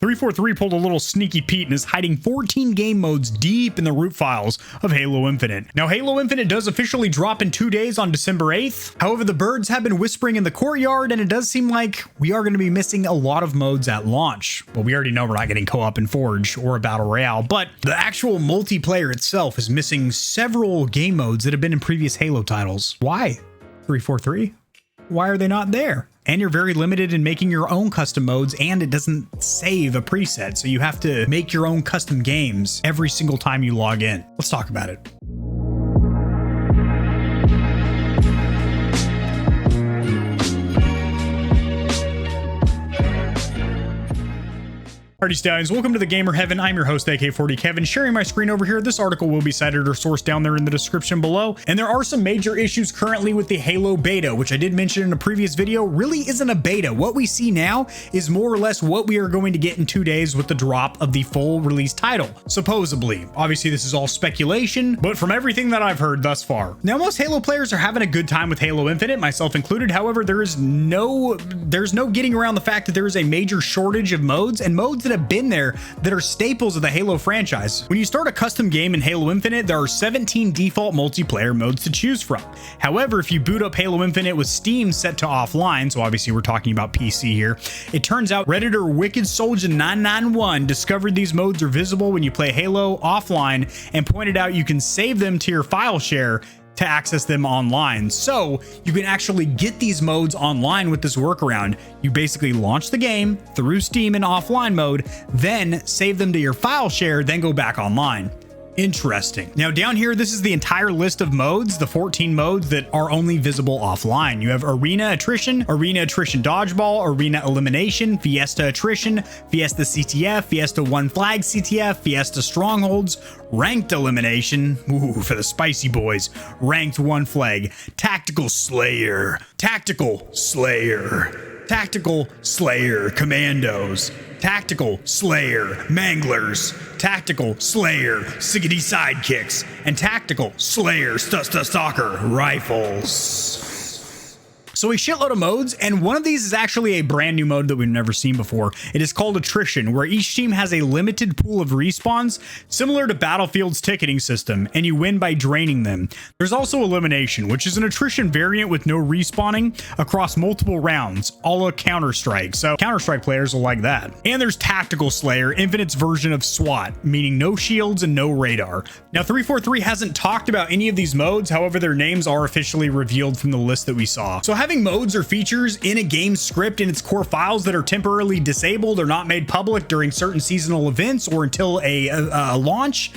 343 pulled a little sneaky Pete and is hiding 14 game modes deep in the root files of Halo Infinite. Now, Halo Infinite does officially drop in 2 days on December 8th. However, the birds have been whispering in the courtyard, and it does seem like we are going to be missing a lot of modes at launch. Well, we already know we're not getting co-op and Forge or a Battle Royale, but the actual multiplayer itself is missing several game modes that have been in previous Halo titles. Why? 343? Why are they not there? And you're very limited in making your own custom modes, and it doesn't save a preset, so you have to make your own custom games every single time you log in. Let's talk about it. Alrighty, Stallions, welcome to the Gamer Heaven. I'm your host, AK40 Kevin, sharing my screen over here. This article will be cited or sourced down there in the description below. And there are some major issues currently with the Halo beta, which I did mention in a previous video, really isn't a beta. What we see now is more or less what we are going to get in 2 days with the drop of the full release title, supposedly. Obviously, this is all speculation, but from everything that I've heard thus far. Now, most Halo players are having a good time with Halo Infinite, myself included. However, there's no getting around the fact that there is a major shortage of modes, and modes that have been there that are staples of the Halo franchise. When you start a custom game in Halo Infinite, there are 17 default multiplayer modes to choose from. However, if you boot up Halo Infinite with Steam set to offline, so obviously we're talking about PC here, it turns out Redditor Wicked Soldier 991 discovered these modes are visible when you play Halo offline and pointed out you can save them to your file share to access them online. So you can actually get these modes online with this workaround. You basically launch the game through Steam in offline mode, then save them to your file share, then go back online. Interesting. Now down here, this is the entire list of modes, the 14 modes that are only visible offline. You have Arena Attrition Dodgeball, Arena Elimination, Fiesta Attrition, Fiesta CTF, Fiesta One Flag CTF, Fiesta Strongholds, Ranked Elimination, ooh, for the spicy boys, Ranked One Flag, Tactical Slayer Commandos, Tactical Slayer Manglers, Tactical Slayer Siggity Sidekicks, and Tactical Slayer Stalker Rifles. So a shitload of modes, and one of these is actually a brand new mode that we've never seen before. It is called Attrition, where each team has a limited pool of respawns, similar to Battlefield's ticketing system, and you win by draining them. There's also Elimination, which is an attrition variant with no respawning across multiple rounds, a la Counter-Strike. So Counter-Strike players will like that. And there's Tactical Slayer, Infinite's version of SWAT, meaning no shields and no radar. Now 343 hasn't talked about any of these modes, however their names are officially revealed from the list that we saw. So having modes or features in a game script in its core files that are temporarily disabled or not made public during certain seasonal events or until a launch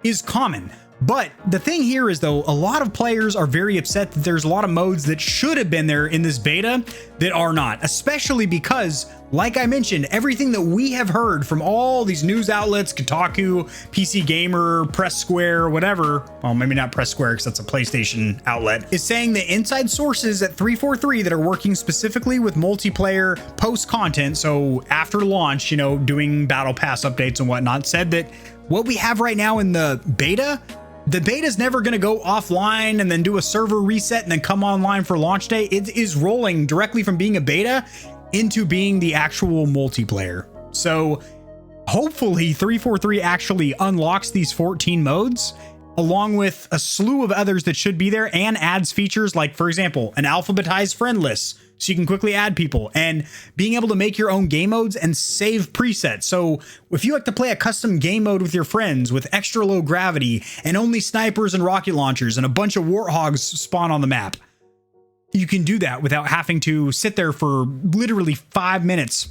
is common. But the thing here is, though, a lot of players are very upset that there's a lot of modes that should have been there in this beta that are not, especially because, like I mentioned, everything that we have heard from all these news outlets, Kotaku, PC Gamer, Press Square, whatever, well, maybe not Press Square because that's a PlayStation outlet, is saying that inside sources at 343 that are working specifically with multiplayer post content, so after launch, you know, doing Battle Pass updates and whatnot, said that what we have right now in the beta is never going to go offline and then do a server reset and then come online for launch day. It is rolling directly from being a beta into being the actual multiplayer. So hopefully 343 actually unlocks these 14 modes along with a slew of others that should be there, and adds features like, for example, an alphabetized friend list so you can quickly add people, and being able to make your own game modes and save presets. So if you like to play a custom game mode with your friends with extra low gravity and only snipers and rocket launchers and a bunch of warthogs spawn on the map, you can do that without having to sit there for literally 5 minutes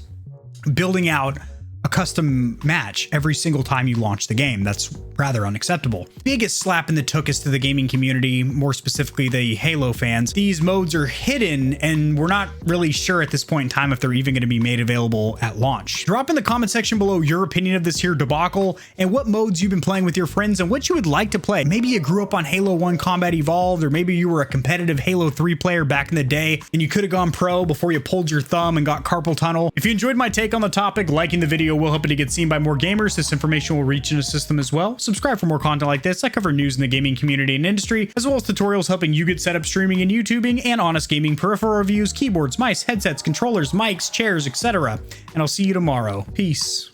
building out a custom match every single time you launch the game. That's rather unacceptable. Biggest slap in the tuchus to the gaming community, more specifically the Halo fans. These modes are hidden and we're not really sure at this point in time if they're even going to be made available at launch. Drop in the comment section below your opinion of this here debacle and what modes you've been playing with your friends and what you would like to play. Maybe you grew up on Halo 1 Combat Evolved, or maybe you were a competitive Halo 3 player back in the day and you could have gone pro before you pulled your thumb and got carpal tunnel. If you enjoyed my take on the topic, liking the video will help it to get seen by more gamers. This information will reach and assist them as well. Subscribe for more content like this. I cover news in the gaming community and industry, as well as tutorials helping you get set up streaming and YouTubing, and honest gaming peripheral reviews, keyboards, mice, headsets, controllers, mics, chairs, etc. And I'll see you tomorrow. Peace.